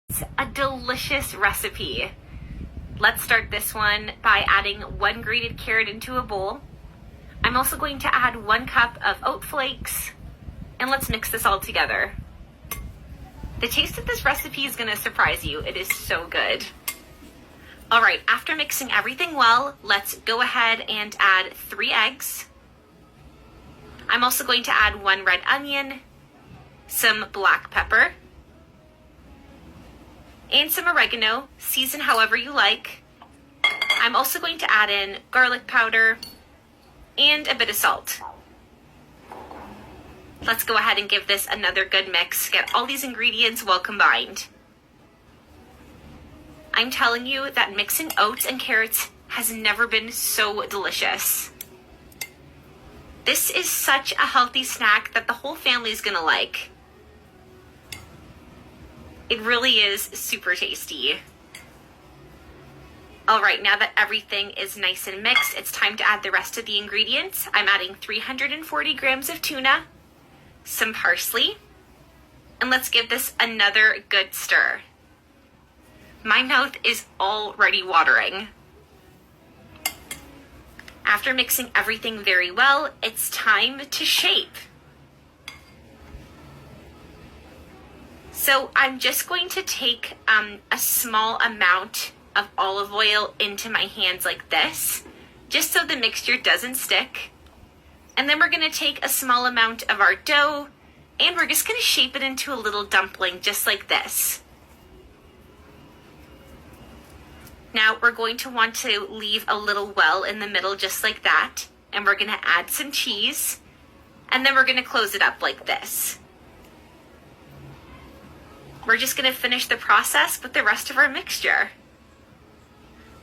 It's a delicious recipe. Let's start this one by adding 1 grated carrot into a bowl. I'm also going to add 1 cup of oat flakes, and let's mix this all together. The taste of this recipe is going to surprise you. It is so good. All right, after mixing everything well, let's go ahead and add 3 eggs. I'm also going to add 1 red onion, some black pepper, and some oregano. Season however you like. I'm also going to add in garlic powder and a bit of salt. Let's go ahead and give this another good mix. Get all these ingredients well combined. I'm telling you that mixing oats and carrots has never been so delicious. This is such a healthy snack that the whole family is gonna like. It really is super tasty. All right, now that everything is nice and mixed, it's time to add the rest of the ingredients. I'm adding 340 grams of tuna, some parsley, and let's give this another good stir. My mouth is already watering. After mixing everything very well, it's time to shape. So I'm just going to take a small amount of olive oil into my hands like this, just so the mixture doesn't stick. And then we're going to take a small amount of our dough, and we're just going to shape it into a little dumpling just like this. Now we're going to want to leave a little well in the middle just like that, and we're going to add some cheese, and then we're going to close it up like this. We're just going to finish the process with the rest of our mixture.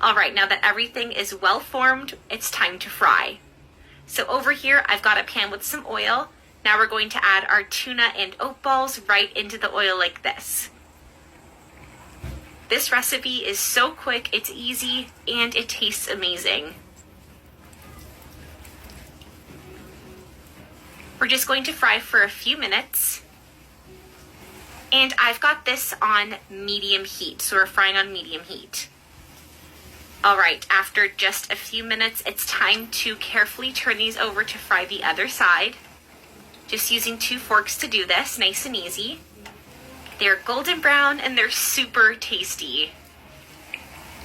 All right, now that everything is well formed, it's time to fry. So over here, I've got a pan with some oil. Now we're going to add our tuna and oat balls right into the oil like this. This recipe is so quick, it's easy, and it tastes amazing. We're just going to fry for a few minutes. And I've got this on medium heat, so we're frying on medium heat. All right, after just a few minutes, it's time to carefully turn these over to fry the other side. Just using 2 forks to do this, nice and easy. They're golden brown and they're super tasty.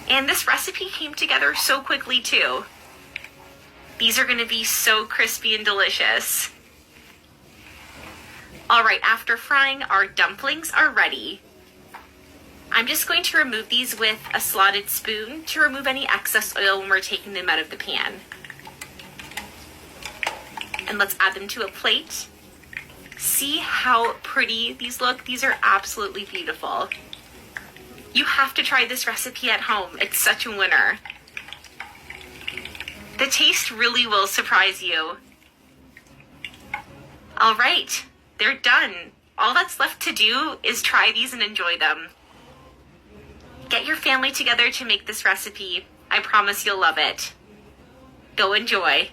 And this recipe came together so quickly too. These are gonna be so crispy and delicious. All right, after frying, our dumplings are ready. I'm just going to remove these with a slotted spoon to remove any excess oil when we're taking them out of the pan. And let's add them to a plate. See how pretty these look? These are absolutely beautiful. You have to try this recipe at home. It's such a winner. The taste really will surprise you. All right. They're done. All that's left to do is try these and enjoy them. Get your family together to make this recipe. I promise you'll love it. Go enjoy.